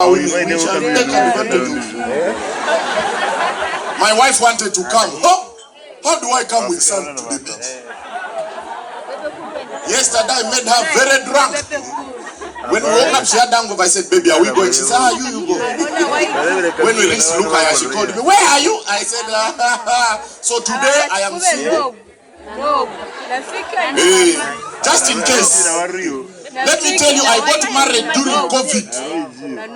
My wife wanted to come. Oh, how do I come with son to the beach? Yesterday I made her very drunk. When we woke up, she had hangover. I said, "Baby, are we going?" She said, you go." When we reached Luganda, she called me, "Where are you?" I said, so today I am single. Hey, just in case. Let me tell you, I got married during COVID. I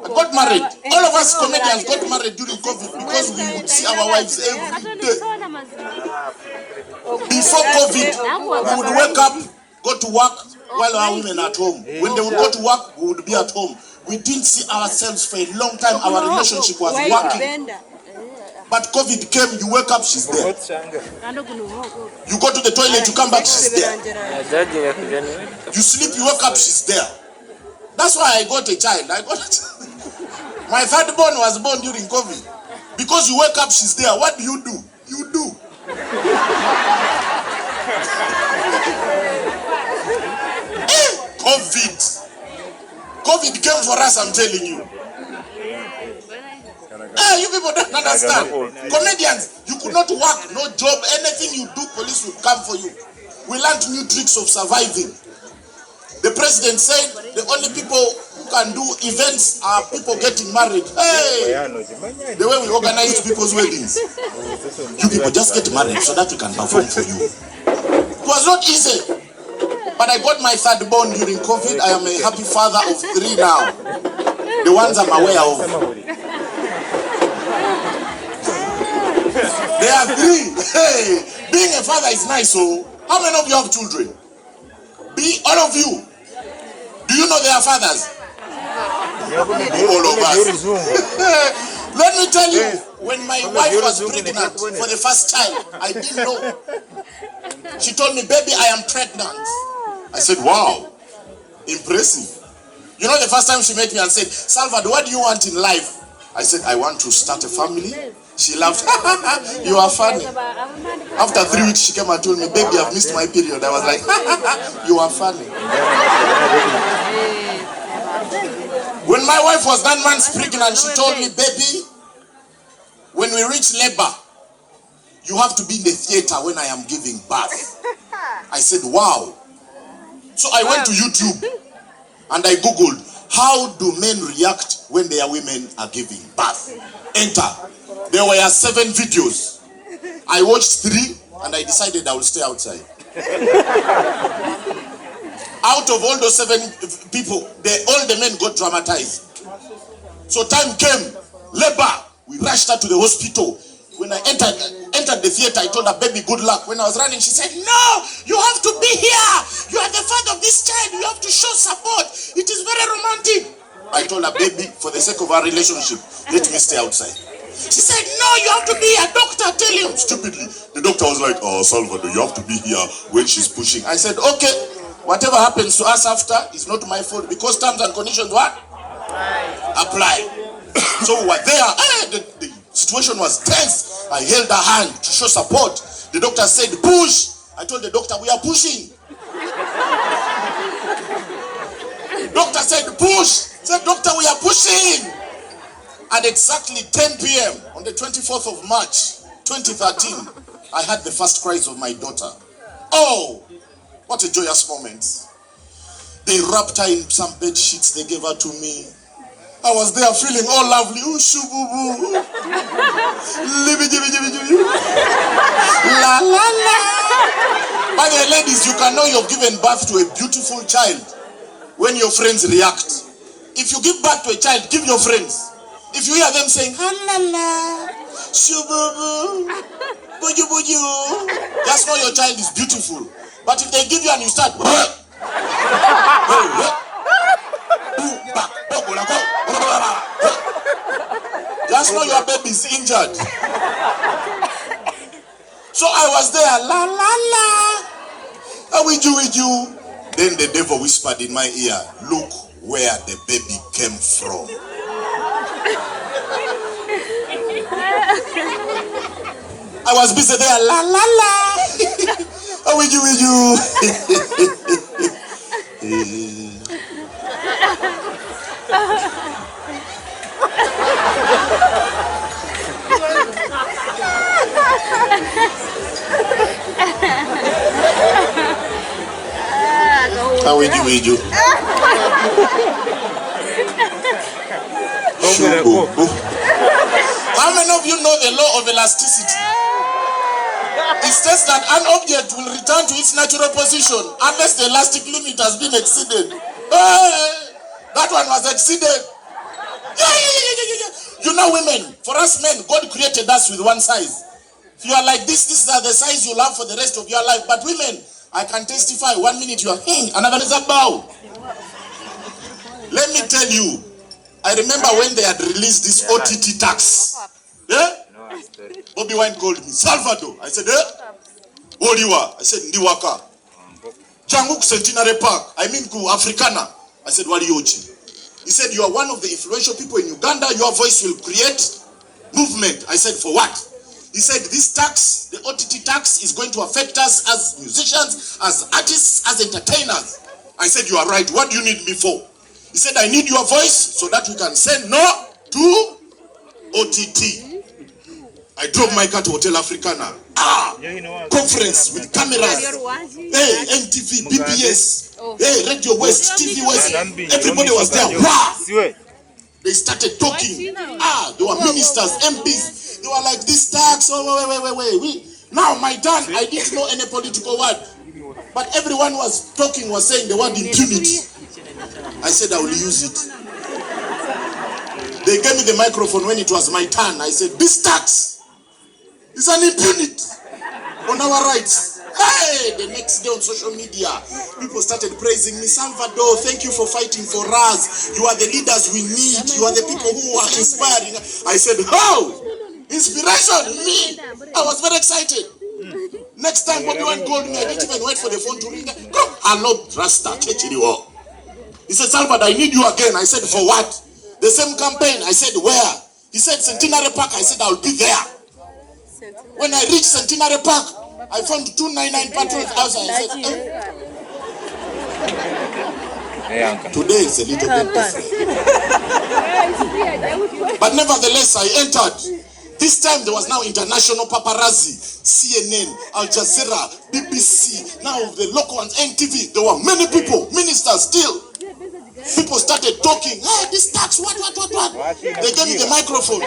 got married. All of us comedians got married during COVID because we would see our wives every day. Before COVID, we would wake up, go to work while our women at home. When they would go to work, we would be at home. We didn't see ourselves for a long time. Our relationship was working. But COVID came, you wake up, she's there. You go to the toilet, you come back, she's there. You sleep, you wake up, she's there. That's why I got a child. My third born was born during COVID. Because you wake up, she's there. What do? You do. COVID came for us, I'm telling you. You people don't understand. Comedians, you could not work, no job, anything you do, police will come for you. We learned new tricks of surviving. The president said the only people who can do events are people getting married. Hey! The way we organize people's weddings. You people just get married so that we can perform for you. It was not easy. But I got my third born during COVID. I am a happy father of 3 now. The ones I'm aware of. There are 3. Hey, being a father is nice. So, how many of you have children? All of you. Do you know they are fathers? All of us. Let me tell you, when my wife was pregnant for the first time, I didn't know. She told me, "Baby, I am pregnant." I said, "Wow, impressive." You know, the first time she met me and said, "Salvador, what do you want in life?" I said, "I want to start a family." She laughed. "You are funny." After 3 weeks, she came and told me, "Baby, I've missed my period." I was like, "You are funny." When my wife was 9 months pregnant, she told me, "Baby, when we reach labor, you have to be in the theater when I am giving birth." I said, "Wow." So I went to YouTube and I Googled, how do men react when their women are giving birth? Enter. There were 7 videos. I watched 3 and I decided I will stay outside. Out of all those 7 people, all the men got traumatized. So time came, labor. We rushed her to the hospital. When I entered the theater, I told her, "Baby, good luck." When I was running, she said, "No, you have to be here. You are the father of this child. You have to show support. It is very romantic." I told her, "Baby, for the sake of our relationship, let me stay outside." She said, "No, you have to be a doctor. Tell him." Stupidly, the doctor was like, "Oh, Salvador, you have to be here when she's pushing." I said, "Okay, whatever happens to us after is not my fault because terms and conditions what? Apply." So we were there. The situation was tense. I held her hand to show support. The doctor said, "Push." I told the doctor, "We are pushing." Doctor said, "Push." I said, "Doctor, we are pushing." At exactly 10 p.m. on the 24th of March, 2013, I had the first cries of my daughter. Oh, what a joyous moment. They wrapped her in some bed sheets. They gave her to me. I was there feeling all lovely. Ooh, shububu. La la la. By the way, ladies, you can know you've given birth to a beautiful child when your friends react. If you give birth to a child, give your friends. If you hear them saying, "Ha la la, shububu, buju buju," just know your child is beautiful. But if they give you and you start, just know your baby is injured. So I was there, la la la, with you. Then the devil whispered in my ear, "Look where the baby came from." I was busy there, la la la, with you. How will you? How many of you know the law of elasticity? It says that an object will return to its natural position unless the elastic limit has been exceeded. That one was exceeded. You know, women, for us men, God created us with one size. If you are like this, these are the size you'll have for the rest of your life. But women, I can testify, 1 minute you are, another is a bow. Let me tell you, I remember when they had released this OTT tax. Yeah? Bobby Wine called me, Salvador. I said, Oliwa. I said, Ndiwaka. Changuk Centenary Park. I mean, Ku Africana. I said, Waliochi. He said, you are one of the influential people in Uganda. Your voice will create movement. I said, for what? He said, this tax, the OTT tax, is going to affect us as musicians, as artists, as entertainers. I said, you are right. What do you need me for? He said, I need your voice so that we can say no to OTT. I drove my car to Hotel Africana. Conference with cameras. Hey, MTV, BBS. Hey, Radio West, TV West. Everybody was there. Wow. They started talking. There were ministers, MPs. They were like, this tax. Oh, wait. Now, my turn, I didn't know any political word. But everyone was talking, was saying the word impunity. I said, I will use it. They gave me the microphone when it was my turn. I said, this tax is an impunity on our rights. Hey, the next day on social media, people started praising me. Salvador, thank you for fighting for us. You are the leaders we need. You are the people who are inspiring. I said, how? Inspiration? Me? I was very excited. Next time Bobby Wine called me, I didn't even wait for the phone to ring. Come, hello, Rasta, Chechiriwo. He said, Salvador, I need you again. I said, for what? The same campaign. I said, where? He said, Centenary Park. I said, I'll be there. When I reached Centenary Park, I found 299 patrons outside. I said, today is a little bit different. But nevertheless, I entered. This time there was now international paparazzi, CNN, Al Jazeera, BBC, now the local ones, NTV. There were many people, ministers still. People started talking. Hey, this tax, what? They gave me the microphone.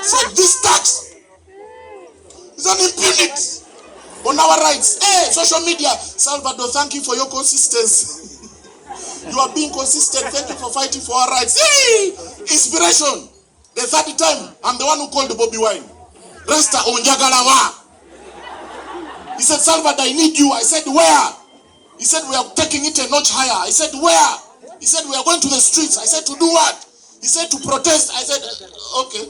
Said, this tax is an impunity on our rights. Hey, social media. Salvador, thank you for your consistency. You are being consistent. Thank you for fighting for our rights. Hey, inspiration. The third time, I'm the one who called Bobby Wine. Rasta Onjagalawa. He said, Salvador, I need you. I said, where? He said, we are taking it a notch higher. I said, where? He said, we are going to the streets. I said, to do what? He said, to protest. I said, okay.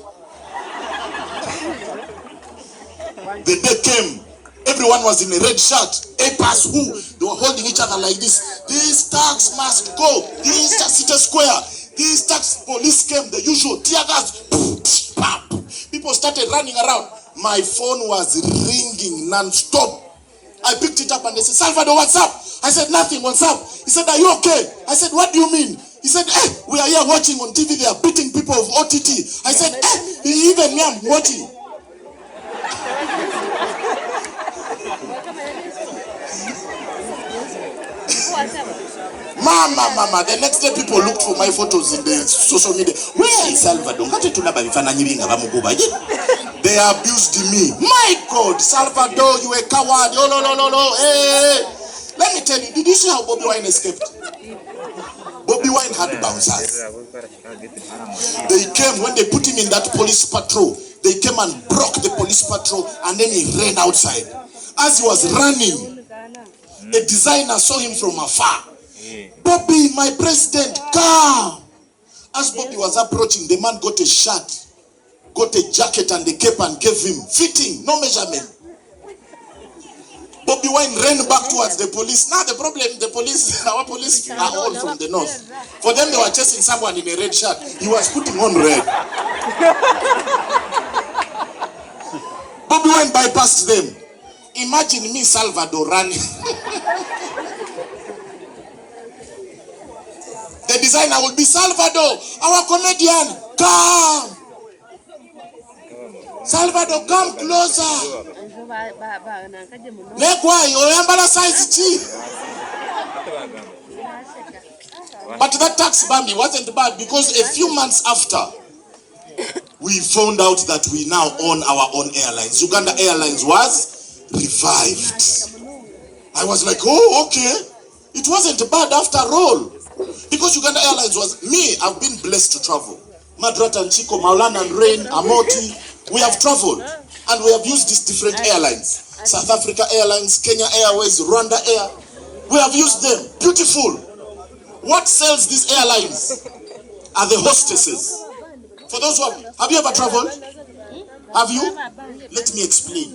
The day came. Everyone was in a red shirt. A-pass who? They were holding each other like this. This tax must go. This City Square. This tax police came. The usual tear gas. People started running around. My phone was ringing non-stop. I picked it up and they said, Salvador, what's up? I said, nothing, what's up? He said, are you okay? I said, what do you mean? He said, we are here watching on TV. They are beating people of OTT. I said, even me, I'm watching. Mama, the next day people looked for my photos in the social media. Where is Salvador? They abused me. My God, Salvador, you a coward. No. Hey. Let me tell you, did you see how Bobby Wine escaped? Bobby Wine had bouncers. They came, when they put him in that police patrol, they came and broke the police patrol and then he ran outside. As he was running, a designer saw him from afar. Bobby, my president, come. As Bobby was approaching, the man got a shirt, got a jacket and a cape and gave him fitting, no measurement. Bobby Wine ran back towards the police. Now the problem, our police are all from the north. For them, they were chasing someone in a red shirt. He was putting on red. Bobby Wine bypassed them. Imagine me, Salvador, running. The designer will be Salvador, our comedian. Come. Salvador, come closer. Legwai, oyambala size chi. But that tax bambi wasn't bad because a few months after, we found out that we now own our own airlines. Uganda Airlines was revived. I was like, oh, okay. It wasn't bad after all. Because Uganda Airlines was me. I've been blessed to travel. Madrat and Chico, Maulana and Rain, Amooti. We have traveled and we have used these different airlines. South Africa Airlines, Kenya Airways, Rwanda Air. We have used them. Beautiful. What sells these airlines are the hostesses. For those who have you ever traveled? Have you? Let me explain.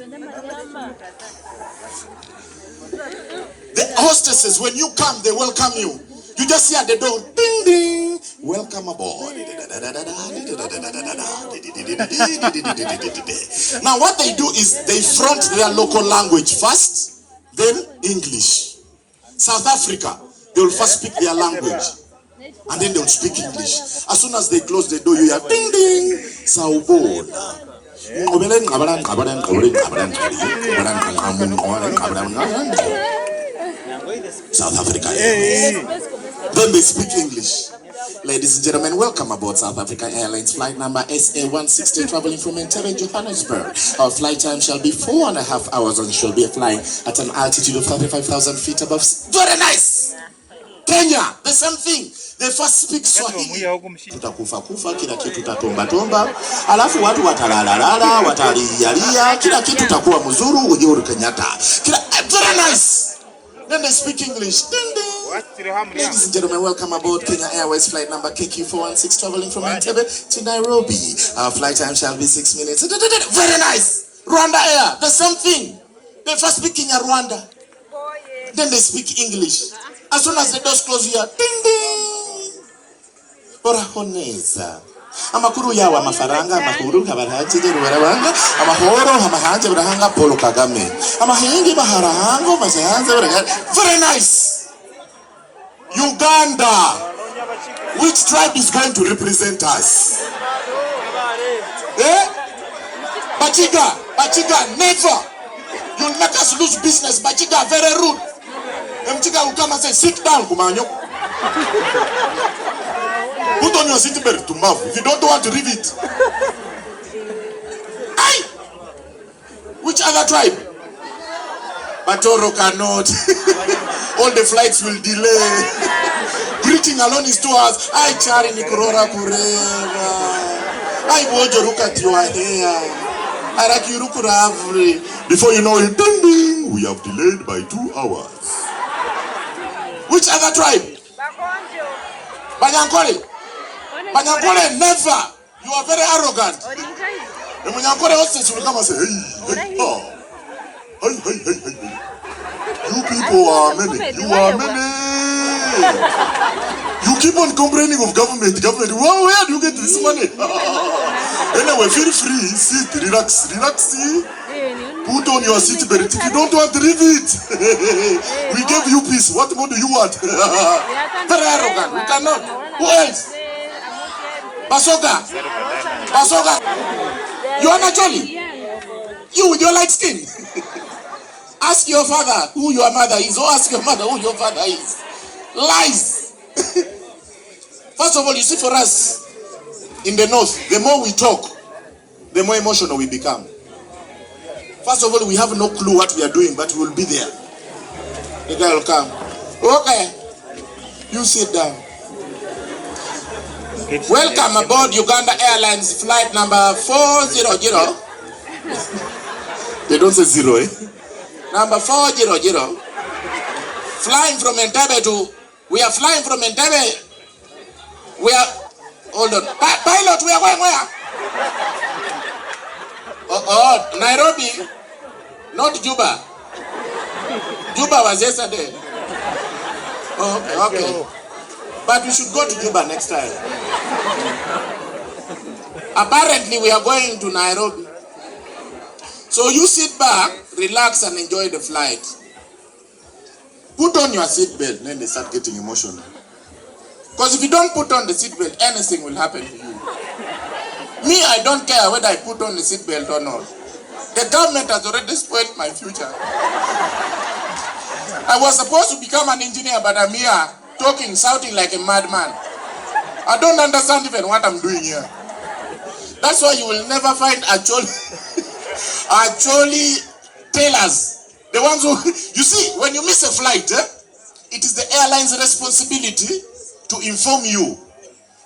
The hostesses, when you come, they welcome you. You just hear the door, ding ding, welcome aboard. Now what they do is they front their local language first, then English. South Africa, they will first speak their language and then they will speak English. As soon as they close the door, you hear ding ding, Saubona. South Africa. Then they speak English. Ladies and gentlemen, welcome aboard South Africa Airlines flight number SA160 traveling from Entebbe, Johannesburg. Our flight time shall be 4.5 hours and shall be flying at an altitude of 35,000 feet above. Very nice! Kenya, the same thing. They first speak Swahili. Tutakufa kufa, kila kitu tatomba tomba. Alafu watu watalalala, watalialia, kila kitu takuwa mzuru, Uhuru Kenyatta. Very nice! Then they speak English. Ding ding. Ladies and gentlemen, welcome aboard Kenya Airways flight number KQ416 traveling from Entebbe to Nairobi. Our flight time shall be 6 minutes. Very nice. Rwanda Air, the same thing. They first speak in Rwanda. Then they speak English. As soon as the doors close here, ding ding. Orahoneza. Amakuru yawa mafaranga, amakuru kabarahaji ruwarabanga, amahoro hamahanje burahanga Paul Kagame. Amahingi baharahango masahanze buraga. Very nice. Uganda. Which tribe is going to represent us? Bachiga, never. You'll make us lose business. Bachiga, very rude. Mchiga will come and say, sit down, Kumanyo. Put on your seatbelt to mouth. If you don't want to read it. Aye. Which other tribe? Batoro cannot. All the flights will delay. Greeting alone is 2 hours. I chari nikurora kureva. I bojo look at your hair. Before you know it, ding ding, we have delayed by 2 hours. Which other tribe? Ankole. Ankole, never. You are very arrogant. And when Ankole hostess will come and say, hey. You people are many. You are many. You keep on complaining of government. Well, where do you get this money? Anyway, feel free. Sit, relax. See? Put on your seatbelt. If you don't want to leave it, we gave you peace. What more do you want? Very arrogant. We cannot. Who else? Basoga. You are naturally. You with your light skin. Ask your father who your mother is, or ask your mother who your father is. Lies. First of all, you see, for us in the north, the more we talk, the more emotional we become. First of all, we have no clue what we are doing, but we will be there. The guy will come. Okay, you sit down. Welcome aboard Uganda Airlines flight number 400. They don't say zero, eh? Number 400. Flying from Entebbe to. We are flying from Entebbe. We are. Hold on. Pilot, we are going where? Nairobi. Not Juba. Juba was yesterday. Okay. But we should go to Juba next time. Apparently, we are going to Nairobi. So you sit back, relax, and enjoy the flight. Put on your seatbelt, then they start getting emotional. Because if you don't put on the seatbelt, anything will happen to you. Me, I don't care whether I put on the seatbelt or not. The government has already spoiled my future. I was supposed to become an engineer, but I'm here talking, shouting like a madman. I don't understand even what I'm doing here. That's why you will never find actually tailors. The ones who, you see, when you miss a flight, it is the airline's responsibility to inform you.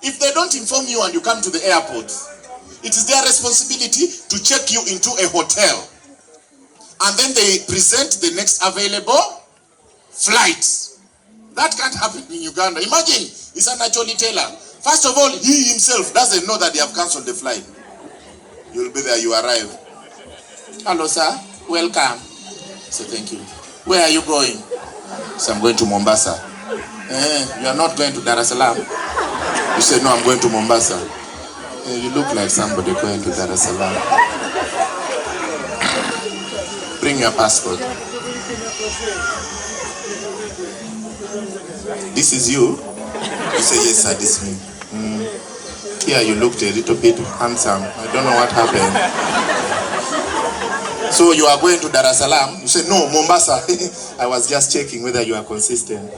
If they don't inform you and you come to the airport, it is their responsibility to check you into a hotel. And then they present the next available flight. That can't happen in Uganda. Imagine, he's an actually tailor. First of all, he himself doesn't know that they have cancelled the flight. You'll be there, you arrive. Hello, sir. Welcome. So thank you. Where are you going? So I'm going to Mombasa. You are not going to Dar es Salaam. You say, no, I'm going to Mombasa. You look like somebody going to Dar es Salaam. Bring your passport. This is you? You say, yes, sir, this is me. Yeah, you looked a little bit handsome. I don't know what happened. So you are going to Dar es Salaam? You say, no, Mombasa. I was just checking whether you are consistent.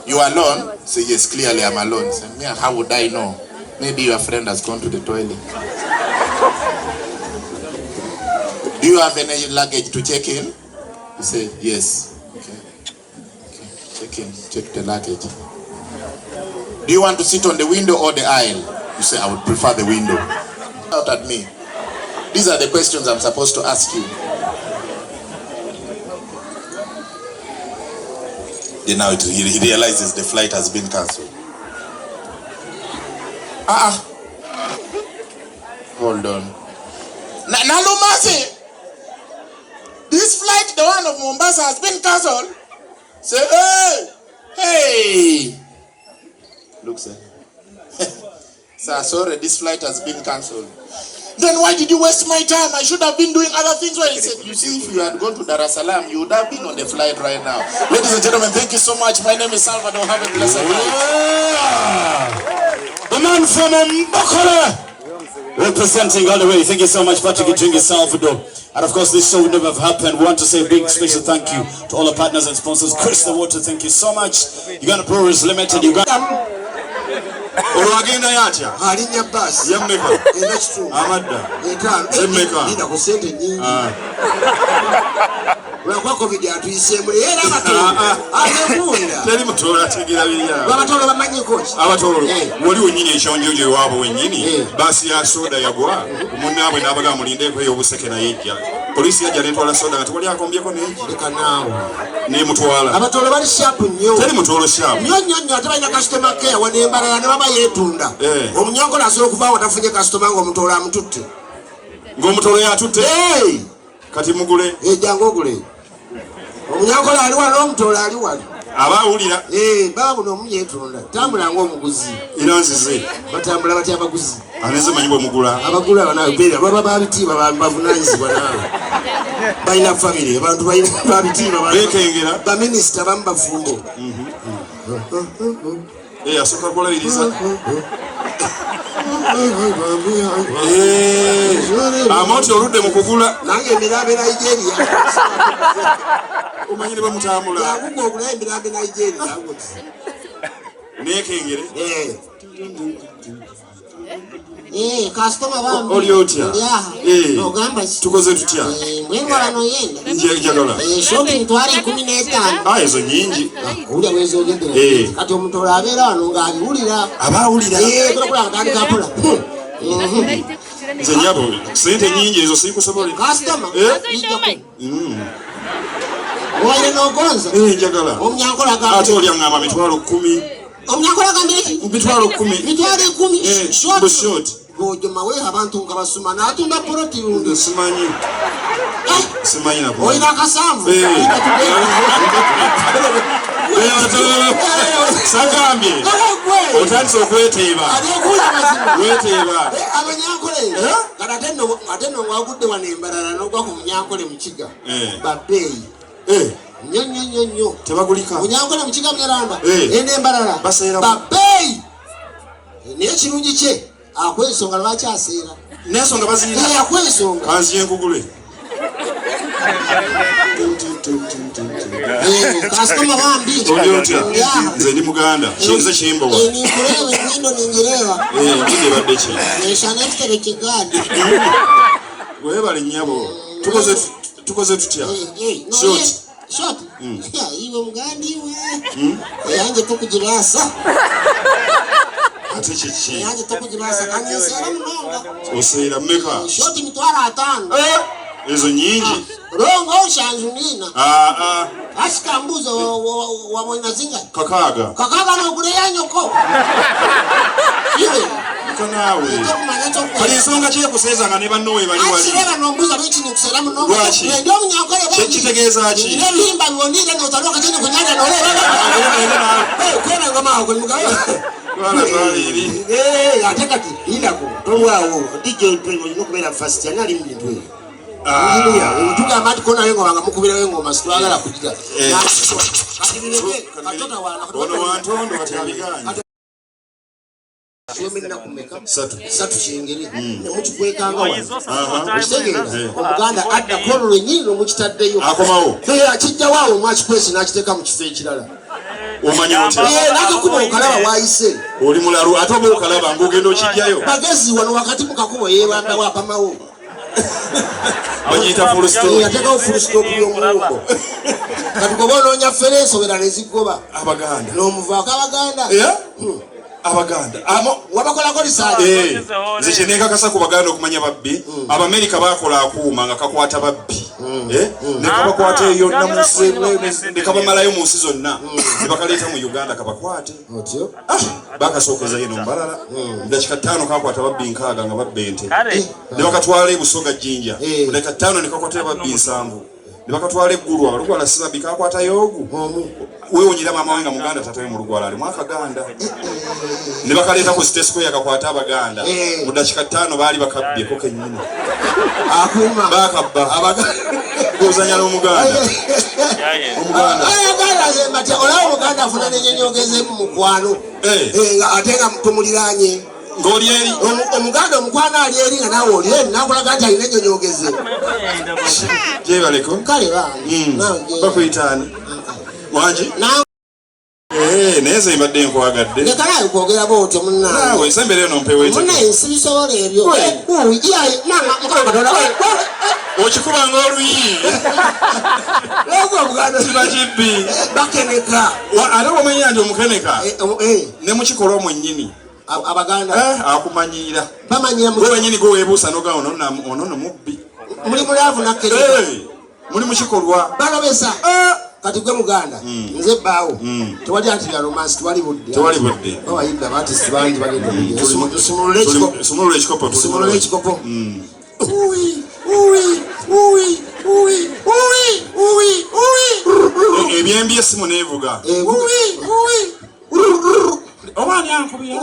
You are alone? Say, yes, clearly I'm alone. Say, yeah, how would I know? Maybe your friend has gone to the toilet. Do you have any luggage to check in? You say, yes. Okay. Check in. Check the luggage. Do you want to sit on the window or the aisle? You say, I would prefer the window. Shout at me. These are the questions I'm supposed to ask you. Then now he realizes the flight has been cancelled. Hold on. Nalumasi! This flight, the one of Mombasa, has been cancelled. Say, hey! Look, sir. Sir, sorry, this flight has been cancelled. Then why did you waste my time? I should have been doing other things. Well, he said, you see, if you had gone to Dar es Salaam, you would have been on the flight right now. Ladies and gentlemen, thank you so much. My name is Salvador. Have a blessed night. The man from Ankole, representing all the way. Thank you so much, Patrick Ichingi, Salvador. And of course, this show would never have happened. We want to say a big special thank you to all our partners and sponsors. Chris the Water, thank you so much. Uganda Brewers Limited, Uganda. Olwagenda yatya? Alinya bus. Yemmeka. Enekitu. Amadda. Etan. Zemmeka. Nina ku sente nyingi. Lwakwa COVID atuyisemu. Era amatoola. Atemunda. Teri mutoola ategeera biriya. Amatoola bamanyiko ki? Amatoola. Wali wennyini ekyonjojo ewaabwe wennyini. Baasi ya soda yagwa. Munnaabwe n'abagamba mulindeeko ey'obuseke naye ejja. Poliisi yajja n'etwala soda nga tewali akombyeko n'ejja. Leka naawe. N'emutwala. Amatoola bali sharpu nnyo. Teri mutoola sharpu. Nnyo ate balina customer care wadde Mbarara ne baba yeetunda. Omunyankole asobola okuvaawo atafunye customer ng'omutoola amututte. Ng'omutoola yatutte? Kati mugule. Ejjanga ogule. Omunyankole ali wano omutoola ali wano. Aba awulira. Baba buno omunyeetunda. Tambula ng'omuguzi. Era nzize. Batambula batya abaguzi. Aneze manyi bw'omugula. Abagula banawe beera baba babitiibwa bavunaanyizibwa naawe. Balina famire abantu balina babitiibwa. Beekengera. Baminisita bamu bafumbo. Asooka kulabiriza. Amooti oludde mu kugula. Nange emiraabe Nigeria. Omanyi ne bamutambula. Yakuga ogulayo emiraabe Nigeria. Neekengere. Kasitoma bambi. Oli otya? Ogamba ki? Tukoze tutya? Mwenge wano yenda. Njagala. Shopping twali 15. Ezo nyingi. Owulira bwezi ogendera. Kati omutoola abeera wano ng'abiwulira. Aba awulira. Kulakula atandika mpola. Nze nyabo sente nyingi ezo siikusobola. Kasitoma. Owaire n'ogonza. Njagala. Omunyankole agamba. Ate oli aŋŋamba mitwalo 10. Omunyankole agamba eki? Mitwalo 10. Mitwalo 10. Short. Bw'ojoma weeha abantu nga basuma n'atunda poloti lundi. Simanyi. Simanyi nako. Oyina akasanvu. Sagambye. Otandise okweteeba. Weeteeba. Abanyankole. Ate nno ng'agudde wano Mbarara n'ogwa ku Munyankole mu kiga. Babbeeyi. Nnyo. Tebagulika. Onyangola mukiga Mbarara. Eh. Mbarara. Baseera. Babeyi. Naye kirungi kye akwensonga lwaki aseera. N'ensonga bazirina. Akwensonga. Kanziye nkugule. Kasitoma bambi. Nze ndi Muganda. Kinze kimbo. Ninkuleeba ennyindo ningireeba. Ngide badde ki. Eshana ekitereke gadi. Weebale nnyabo. Tukoze tutya. Short. Iwe Muganda iwe. Yange tukugirasa. Ate kiki. Yange tukugirasa kanyeseera munonga. Oseera mmeka. Short mitwalo 5. Ezo nyingi. Rongo oshanju nina. Asika mbuzo wa mwana zinga. Kakaga na kuleya nyoko. Iwe. Kanawe. Kali nsonga kye kusezanga ne bannowe bali wali. Asireba nombuza biki nikusera munonga. Ndio munyankole bali. Kitegeeza ki? Ndio limba bionire no taloka tene kunyanja no leba. Kwena ngoma ako mugaya. Wala twaliri. Atekati indako. Tolwawo. DJ Primo nokubera fast yanali mbintwe. Tuga amati kona yengo wanga mukubira yengo masitwagala kugira. Ono wantondo batabiganya. Shemina kumeka. Satu kingiri. Nemukikwekanga wano. Okitegera. Omuganda adda kololo nyinno mukitaddeyo. Akomawo. Akijja waawo mwakikwesi n'akiteeka mu kifo ekirala. Omanya otya. N'akakubo okalaba waayise. Oli mulalu ate oba okalaba ng'ogenda okijjayo. Bagezi wano wakati mu kakubo yeebamba waapamawo. Banyita full stop. Yateekawo full stop y'omulumbo. Kati goba onoonya ffere ensobera ne zigoba. Abaganda. N'omuvaako Abaganda. Abaganda. Wabakolako lisaani. Nze kye neekakasa ku Baganda okumanya babbi. Abamerika baakola akuuma nga kakwata babbi. Ne kabakwata eyo ne kabamalayo mu nsi zonna. Ne bakaleeta mu Uganda kabakwate. Bakasookeeza yeno Mbarara. Dakika 5 kakwata babbi 6 nga babba ente. Ne bakatwala ebusoga Jinja. Dakika 5 ne kakwata babbi 7. Ne bakatwala eggulu abalugwala sibabi kakwata yoogu. Weewunyira maama we nga Muganda tatawe mu lugwala ali mwakaganda. Ne bakaleeta ku State Square kakwata Abaganda. Mu dakika 5 baali bakabbyeko kennyini. Akuuma. Bakabba. Abaganda. Kuzanya n'Omuganda. Omuganda. Ayagala zemate olaba Omuganda afuna n'ennyonyogeze mu mukwano. Ate nga tumuliraanye. Ng'oli eri. Omuganda omukwano ali eri nga naawe oli eri n'akulaga nti alina ennyonyogeze. Gyebaleko. Kale bange. Bakuyitaani. Wangi? Naye ze mbadde nkwagadde. Lekalayo kwogera bw'otyo munnange. Naawe nsembere eno mpewo ete. Munnaye sibisobola ebyo. Okikuba ng'oluyi. Lwego Obuganda Sibakibbi. bakeneka. Ate wamanya nti omukeneka ne mukikola omwennyini. Abaganda akumanyiira. bamanyira Gwe wennyini gwe weebuusa noga ono mubbi. muli mulaavu nakkereka. Muli mukikolwa. Balobesa. Kati gwe Muganda nze bbaawo tewali anti bya romance tewali budde. Babayimba abaatisi bangi bagenda sumulula ekikopo. Sumulula ekikopo. Ebyembi essimu neevuga. Oba ani ankubira?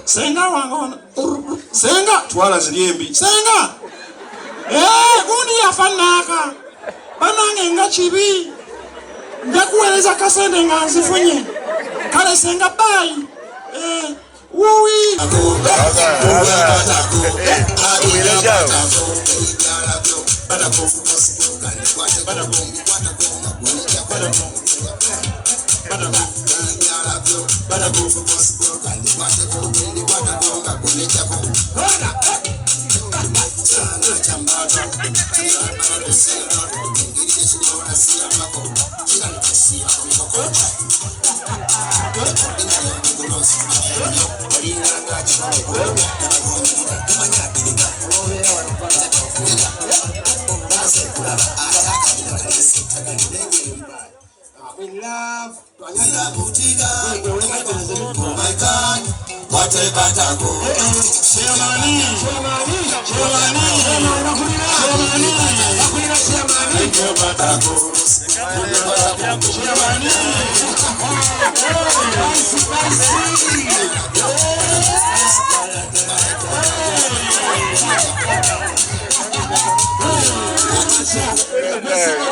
Senga wange ono. Senga twala ziri embi. Senga. Gundi yafa naaka. Banange nga kibi. Nja kuweereza kasente nga nzifunye. Kale senga baayi. In love.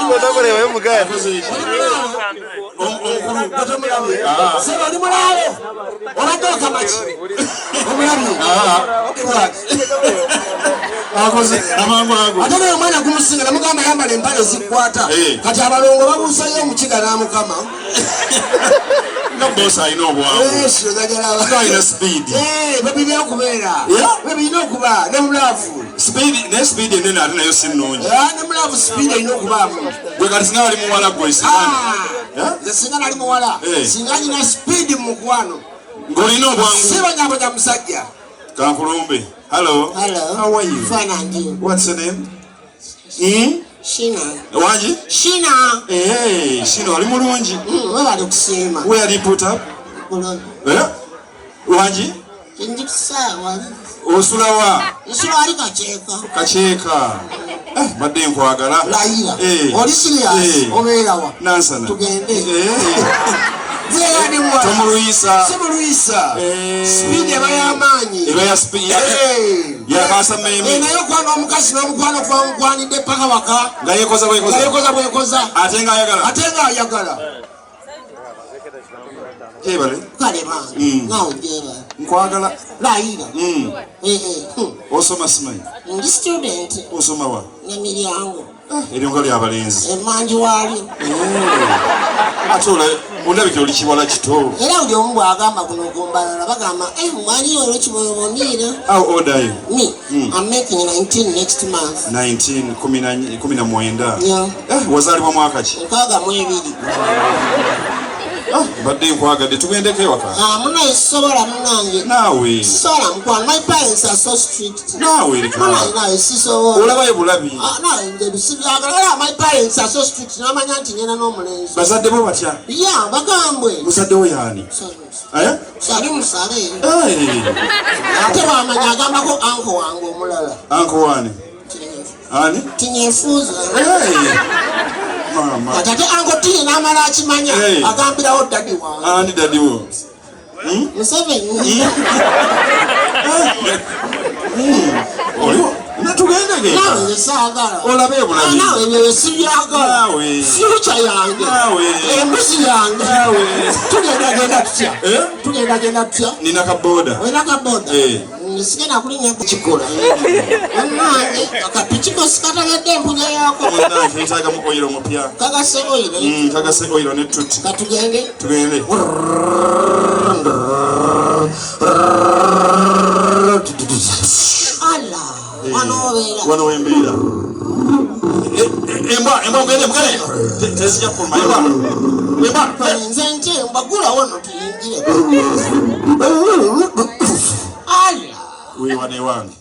What Ankole wewe muganda. Sema ni mulalo. Onatoka machi. Omulabi. Akoze amangu ago. Atone mwana kumusinga namugamba yambale empale zikwata. Kati abalongo babusayo mukiga namukama. No boss I know bwa. Sio dagala. Sky speed. Baby byakubera. Baby inokuba ne mulafu. Speed ne speed nene alina yo sinonyi. Ne mulafu speed inokuba. Gwe kati singa ali muwala gwe singa. Singa ali muwala. Singa nyina speed mukwano. Ngolino bwangu. Siba nyabo ya musajja. Kankulumbe. Hello. Hello. How are you? Fine and you. What's your name? Shina. Wanji? Shina. Hey, Shina ali mulungi. Wala kusema. Where did you put up? Wanji? Sawa. Osulawa. Osulawa ali kacheka. Kacheka. Badde nkwagala. Laira. Oli serious. Obeerawa. Nansana. Tugende. Tomuluisa. Semuluisa. Speed eba y'amaanyi. Eba ya speed. Ya kasa meme. Nayo kwano omukazi n'omukwano gwangwanidde paka waka. Nga yekoza bwekoza. Atenga ayagala. Kebale. Kalema. Nawo jeba. Nkwagala. Laira. Osoma simanyi. Ndi student. Osoma wa? Namiryango. Erionga lyabalenzi. Emanji wali. Atole ondabike oli kiwala kito. Era oli omu bw'agamba kuno kumbalala bagamba mwali olwo kiboyobonira. How old are you? Me. I'm making 19 next month. 19 19. Yeah. Wazalibwa mwaka ki? Nkaaga mu ebiri. Badde nkwagadde tugendeko ewaka. Munaye sisobola munange. Naawe. Sisobola mukwano. My parents are so strict. Naawe naye sisobola. Olabayo bulabi. Naye nze sibyagala. My parents are so strict. Namanya nti nyina n'omulenzi. Bazadde bo batya? Yeah, bagambwe. Muzadde wo yaani? Sali musale. Ate bamanya agambako anko wange omulala. Anko wani? Ani? Tinyefuuza. Mama. Atate anko tiye n'amala akimanya. Agambirawo dadi wange. Ani dadi wo? Museveni. Oliwo? Natugendege. Nawe saagala. Olabe bulabi. Nawe ebyo sibyagala. Nawe. Future yange. Nawe. Embuzi yange. Nawe. Tugenda tutya. Tugenda tutya. Nina kaboda. Olina kaboda. Sigenda kulinnya kukikola. Nange akapikiko sikatabadde empunya yako. Nange ntagamu oyiro mupya. Kagase oyiro. Kagase oyiro ne tuti. Katugende. Tugende. Allah. Wano wembeera. Embwa mugende. Tezija kuluma embwa. Nze nti mbagula wano tuyingire. Allah. Weewane wange.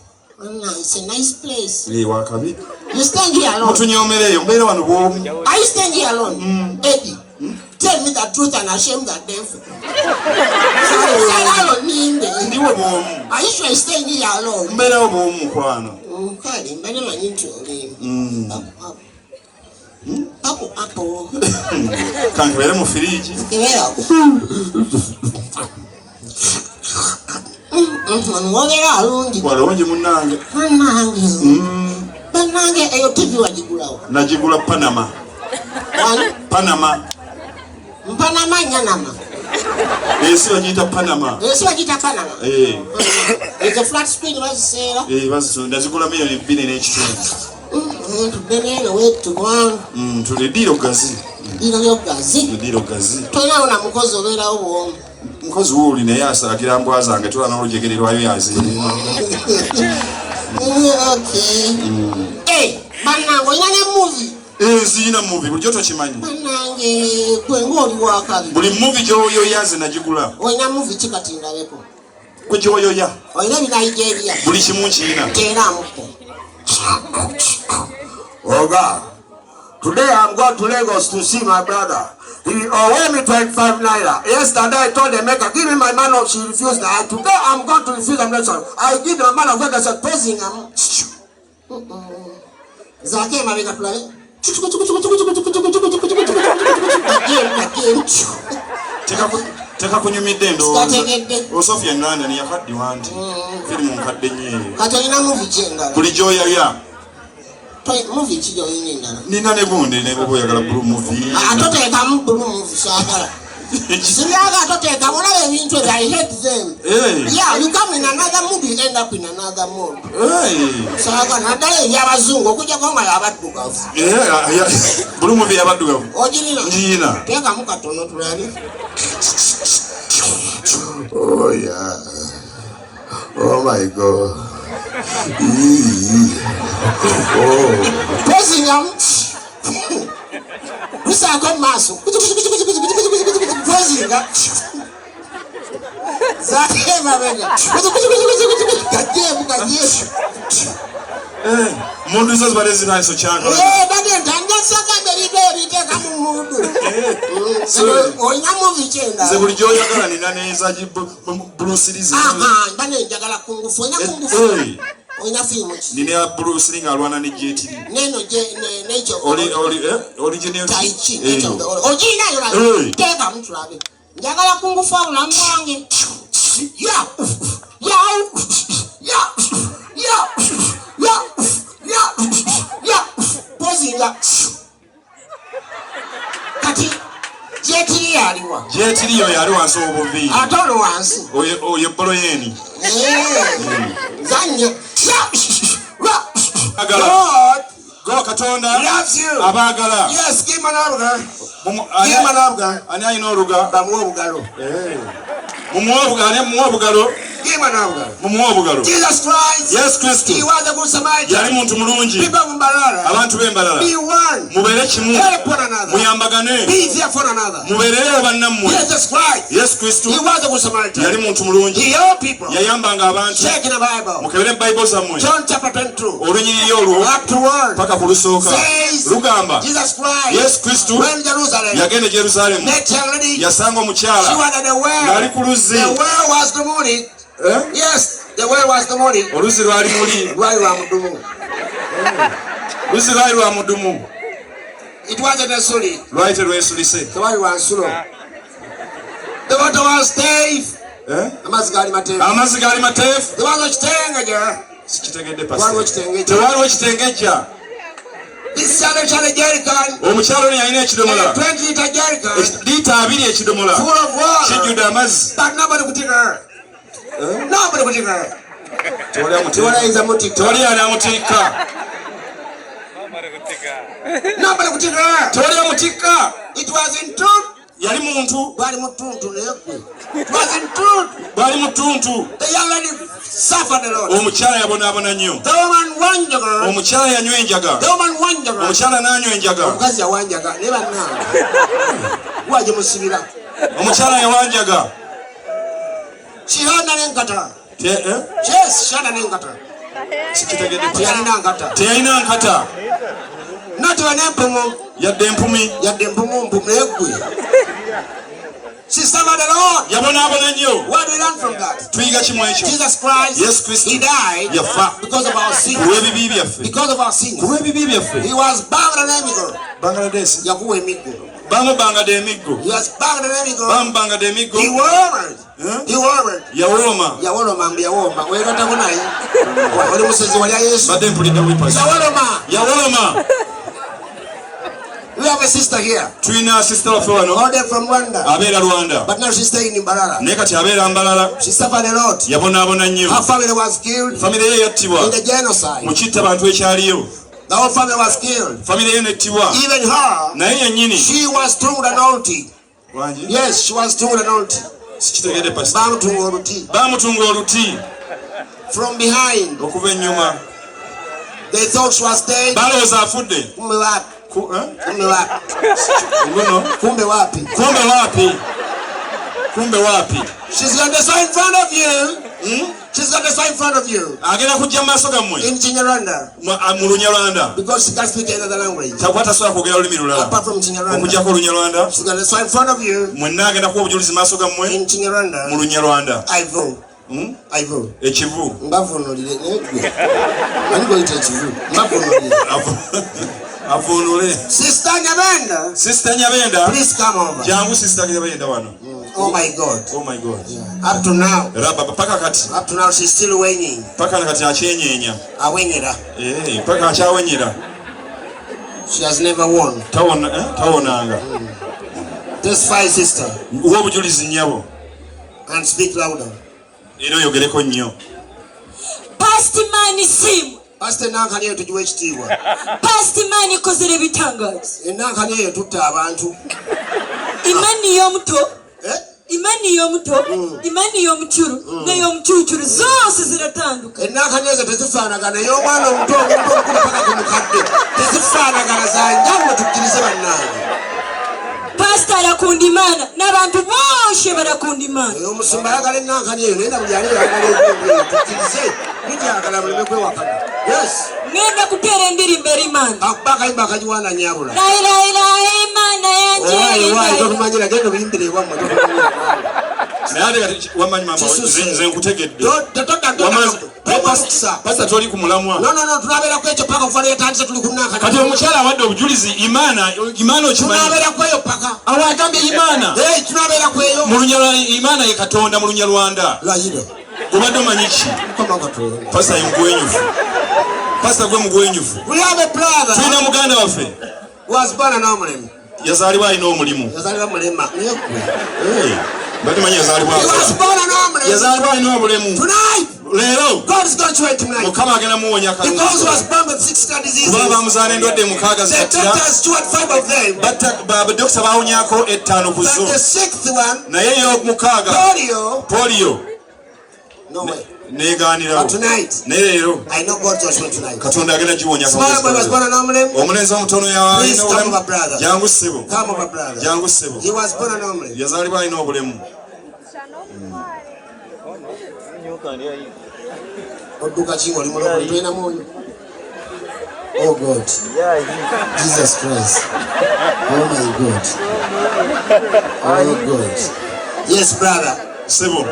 It's a nice place. Wakabi. You staying here alone? Mutunyomereyo mbeera wano bwomu. Are you staying here alone? Eddie, tell me the truth and shame the devil. Ndiwe bwomu. Are you sure you're staying here alone? Mbeerawo bwomu mukwano. Kale mbale manyi nti oli. Apple. Kankebeere mu firiji. Kebeera. Wogera alungi. Walungi munnange. Bannange eyo TV wagigulawo. Nagigula Panama. Panama. Panama nyanama. Esi bagiyita Panama. Esi bagiyita Panama. It's a flat screen baziseera. Nazigula $2 million. Tubeneeno wetu bwangu. Tuliddiiro gazi. Ddiiro gazi. Tolinawo na mukozi obeerawo bwomu. Mukozi wuuli naye asaagira mbwa zange tola n'olujegererwayo yazirina. Bannange olina ne movie. Ziyina movie bulijjo tokimanyi. Bannange gwe ng'oli wakabi. Buli movie gy'oyoya nze nagigula. Olina movie ki kati ndabeko? Gwe gy'oyoya. Olina Nigeria. Buli kimu nkiyina. Teeramuko. Oga, today I'm going to Lagos to see my brother. He owed me 25 naira. Yesterday I told the maker, give me my man up. She refused. Today I'm going to refuse them. I give the man of God. I said, posing him. Zake mabega fulani. Teka kunyumidde ndowooza. Osofia Nganda ni yakaddiwa nti. Firimu nkadde nnyo. Kati olina movie ki endala? Buli gy'oyoya. movie chijo yinga. Nina ne bunde ne bobo yagala blue movie. Atote kam blue movie shagala. Siliaga atote kam ona ebintu I hate them. Yeah, you come in another movie end up in another mode. So nadale yabazungu okuja konga yabaduka. Blue movie yabaduka. Ojirina. Njina. Teka mukatono tulani. Oh yeah. Oh my God. Oh. President. Usa kwa maso. President. Zake mabega. Kaje. Mundu zo zibalezi naso changa. Bade ndanga saka beri teka mu mundu. Onya movie chenda. Ze buli joya kala nina neza Bruce Lee. Bane njagala kungufu. Onya kungufu. Onya film chi. Nina Bruce Lee alwana ni Jet Li. Neno necho. Original Tai Chi. Ojina yona. Teka mtu labe. Njagala kungufu ulambo wange. Yeah. Pozinga. Kati Jet Li yaliwa so obuvi. Atolo wansi. Oye bolo yeni. Zanya. God. Go Katonda. Loves you. Abagala. Yes, give man aruga. Give man aruga. Ani ayino ruga. Bamuwa bugalo. Mumuwa bugalo. Give man aruga. Mumuwa bugalo. Jesus Christ. Yes Christ. He was a good Samaritan. Yali muntu mulungi. People of Mbarara. Abantu b'Embarara. Be one. Mubere kimu. Help one another. Muyambagane. Be there for another. Muberere bannammwe. Jesus Christ. Yes Christ. He was a good Samaritan. Yali muntu mulungi. He helped people. Yayambanga abantu. Check in the Bible. Mukebere Bible zammwe. John chapter 22. Olunyiriri olwo. Up to one. Paka ku lusooka. Says Lugamba. Jesus Christ. Yes Christ. When Jerusalem. Yagenda Jerusalem. Met a lady. Yasanga omukyala. She was at the well. Ngali ku luzzi. The well was the morning. Yes, the well was the morning. Oluzzi lwali muli. Lwali lwa mudumu. Luzzi lwali lwa mudumu. It wasn't a suli. Lwali terwesulise. Lwali lwa nsulo. The water was safe. Amazzi gali mateefu. Amazzi gali mateefu. Tewaliwo kitengeja. Sikitegedde Tewaliwo pastor. kitengeja. Tewaliwo kitengejja. This kyalo jerrycan. Omukyala ono yalina ekidomola. 20 liter jerrycan. Liita 2 ekidomola. Full of water. Kijjudde amazzi. But nobody could take her. Nobody could take her. Tewali ayinza mutikka. Tewali anaamutikka. Nobody could take her. Tewali amutikka. It was in truth. Yali muntu. Bali mutuntu nekwe. It was in truth. Bali mutuntu. The young lady suffered a lot. Omukyala yabonaabona nnyo. The woman wanjaga. Omukyala yanywa enjaga. The woman wanjaga. Omukyala n'anywa enjaga. Omukazi yawanjaga ne bannange. Waje musibira. Omukyala yawanjaga. She had n'enkata. Yes, she had n'enkata. Sikitegedde Teyalina nkata. teyalina nkata. N'ateba n'empumu. Yadde empumi. Yadde empumu negwe. She suffered a lot. Yabonaabona nnyo. What do we learn from that? Tuyiga kimu ekyo. Jesus Christ. Yes Christ. He died. Yafa. Because of our sins. Olw'ebibi byaffe. Because of our sins. Olw'ebibi byaffe. He was banged on emiggo. Bangladesh. Yakuwa emiggo. Bamubangada emiggo. He was banged on emiggo. Bamubangada emiggo. He worried. He worried. Yawooma. Yawoloma mbi yawooma. Weegatako naye. Oli musezi walya Yesu. Badde mpulidde wipasi. Yawoloma. Yawoloma. We have a sister here. Tulina sister waffe wano. Ordered from Rwanda. Abeera Rwanda. But now she's staying in Mbarara. Naye kati abeera Mbarara. She suffered a lot. Yabonaabona nnyo. Her family was killed Famire ye yattibwa. in the genocide. Mu kitta bantu ekyaliyo. The whole family was killed. Famire ye nettibwa. Even her. Naye yennyini. She was thrown an alti. Wangi? Yes, she was thrown an alti. Sikitegedde pastor. Bamutunga oluti. Baamutunga oluti. From behind. Okuva ennyuma. They thought she was dead. Balowooza afudde. Kumbe wapi? Kumbe wapi? Nguno. Kumbe wapi? Kumbe wapi? Kumbe wapi? She's got the sign in front of you. She's got the sign in front of you. Agenda kujja mu maaso gammwe. In Chinyarwanda. Mu Lunyarwanda. Because she can't speak another language. Takwata tasobola kwogera olulimi lulala. Apart from Chinyarwanda. Okuggyako Olunyarwanda. She's got the sign in front of you. Mwenna agenda kuwa obujulizi maaso gammwe. In Chinyarwanda. Mu Lunyarwanda. Ivo. Ivo. Ekivu. Mbavunulire negwe. Ani goyita ekivu. Mbavunulire. Avuunule. Sister Nyabenda. Sister Nyabenda. Please come over. Jangu Sister Nyabenda wano. Oh my God. Oh my God. Yeah. Up to now. Raba paka kati. Up to now she's still weighing. Paka nakati akyenyeenya. Awenyera. Paka akyawenyera. She has never won. Tawonanga. Testify, sister. Uwobujulizi nnyabo. And speak louder. Era oyogereko nnyo. Pastor Mani Sim. Pastor Nankani yetu tujuwe ekitiibwa. Pastor Mani kozere ebitangazo. Nankani yetu tutta abantu. Imani y'omuto. Imani y'omuto, imani y'omukuru, n'ey'omucuucuru zose ziratanduka. Nankani ezo tezifaanagana y'omwana omuto omukulu paka ku mukadde. Tezifaanagana za njawulo tukkirize bannange. Pastor arakunda Imana n'abantu bose barakunda Imana. Omusumba ayagala Nankani eyo naye na buli ali ayagala eyo tukkirize bijagala muleme kwewakana. Yes. Ngenda kuteera endirimbo eri Imana. Akubakayimba akagiwaana nyabula. Layira Imana yanjye. Waayi tokumanyira genda obuyimbire ewammwe tokumanyira. Naye ate wamanyi mama nze nkutegedde. Pastor toli ku mulamwa. No, tunabeerako ekyo paka kufa yetandise tuli ku Nankani. Kati omukyala awadde obujulizi Imana okimanyi. Tunabeerako eyo paka. Awagambye Imana. Tunabeerako eyo. Mu lunyala Imana ye Katonda mu Lunyalwanda. Layira. Obadde omanyi ki? Pastor mugwenyufu. Pastor gwe mugwenyufu. We have a brother. Tulina muganda waffe. Was born an omulemu. Yazaalibwa alina omulimu. Yazaalibwa mulema. Batimanyi yazaalibwa. He was born an omulemu. Yazaalibwa alina obulemu. Tonight. Leero. God is going to wait tonight. Mukama agenda muwonya Because he was born with 6 diseases. Kuba bamuzaala endwadde mukaaga The zitira. doctors cured 5 of them. Badokita baawonyaako 5 ku zo. But the 6th one. Naye ey'omukaaga. Polio. No way. Neegaanirawo. But tonight. Naye leero. I know God is going tonight. Katonda agenda giwonya. Small boy was born an omulemu. Omulenzi omutono yalina Please come obulemu. over, brother. Jangu ssebo. Come over, brother. Jangu ssebo. He was born an omulemu. Yazaalibwa alina obulemu. Odduka kingo oli mulokole tulina mwoyo. Oh God. Jesus Christ. Oh my God. Oh God. Yes, brother. Ssebo.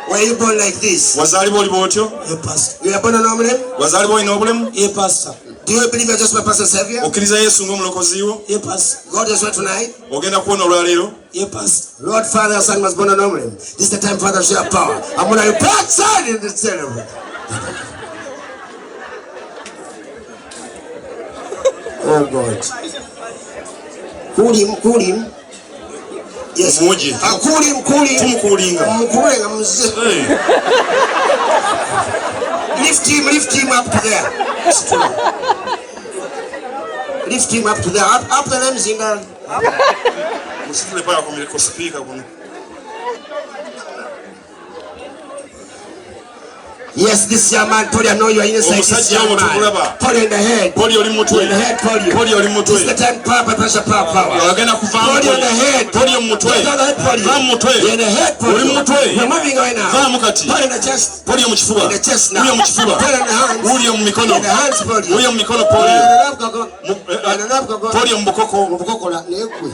Were you born like this? Wazaalibwa oli bw'otyo? Yeah, pastor. You were born an omulemu? Wazaalibwa olina obulemu? Yeah, pastor. Do you believe you're just my pastor savior? Okkiriza Yesu ng'omulokozi wo? Yeah, pastor. God is right tonight? Ogenda kuwona olwaleero? Yeah, pastor. Lord, Father, Son was born an omulemu. This is the time, Father, show your power. I'm going to report son in the ceremony. Oh God. Cool him. Yes. Cool him. Tumukuulinga. Lift him up to there. Lift him up to there. Up the name singer. Musitule pala ku speaker kuno. Yes, this young man, Polly, I know you are inside this young man. Polly in the head. Polly oli mutwe. In the head, Polly. Polly oli mutwe. This is the time, power, pressure, power. Ogenda kuvaamu. Polly on the head. Polly mutwe. Vaamu mutwe. In the head, Polly. Oli mutwe. You're moving right now. Vaamu kati. Polly in the chest. Polly mu kifuba. In the chest now. Uli mu kifuba. Polly in the hands. Uli mu mikono. In the hands, Polly. Uli mu mikono Polly. Polly mu bukoko. Bukokola nekwe.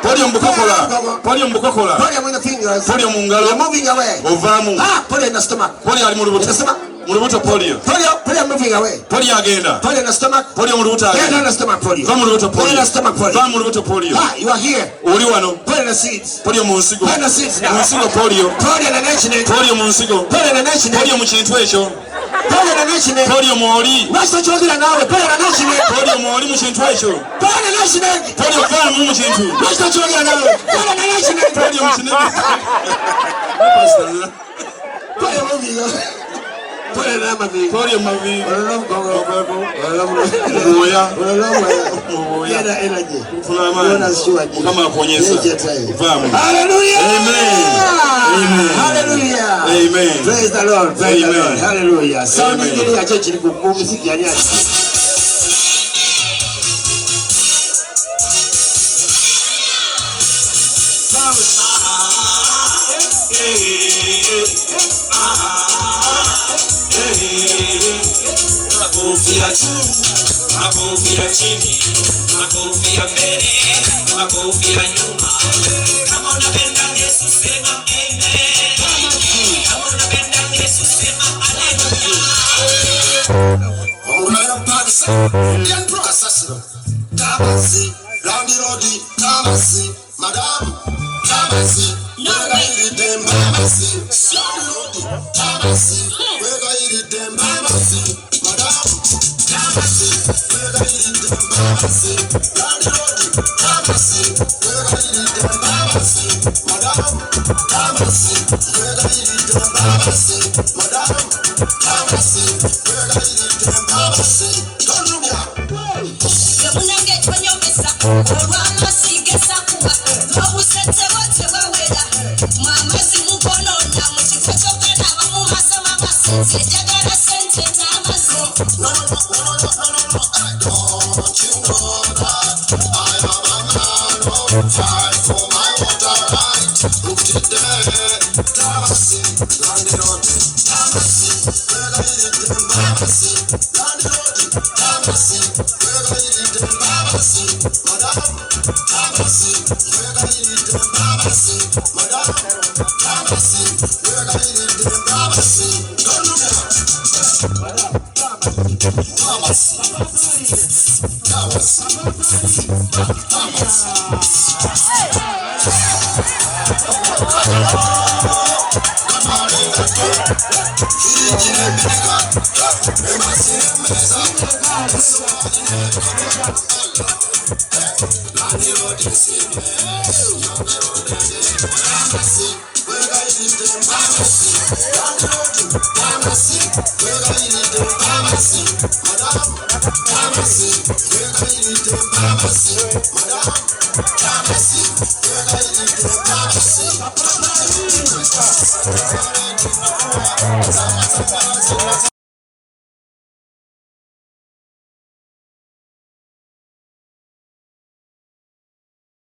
Polly mu bukokola. Polly mu bukokola. Polly in the fingers. Polly mu ngalo. You're moving away. Ovaamu. Polly in the stomach. Polly ali mu lubuto. In the stomach. Mu lubuto Polly. Polly moving away. Polly agenda. Polly in the stomach. Polly mu lubuto Get agenda. on the stomach, Polly. Va mu lubuto Polly Polly. in the stomach, Polly. Va mu lubuto Polly. You are here. Oli wano. Polly in the seeds. Polly mu nsigo. Polly in the seeds now. Mu nsigo Polly. Polly in the nation. Polly mu nsigo. Polly in the nation. Polly mu kintu ekyo. Polly in the nation. Polly mwoli. Rasta chogera nawe. Polly in the nation. Polly mwoli mu kintu ekyo. Polly in the nation. Polly vaamu mu kintu. Rasta chogera nawe. Polly in the nation. Polly mu kintu. Polly moving away. Polly in the mavi. Polly mavi. Muya. Muya. Energy. Mukama akuonyesha. Vaamu. Hallelujah. Amen. Amen. Hallelujah. Amen. Praise the Lord. Praise the Lord. Hallelujah. Sound Amen. ingine ya church liko muziki yani ati. Makofia chini, makofia mbele, makofia nyuma. Kama unapenda Yesu sema amen. Kama unapenda Yesu sema hallelujah. Ongea pagasa, yan process. Tabasi, round rodi, tabasi, madam, tabasi. Wega iri dem tabasi, round rodi, tabasi. Wega iri dem tabasi, madam, tabasi. Wega iri dem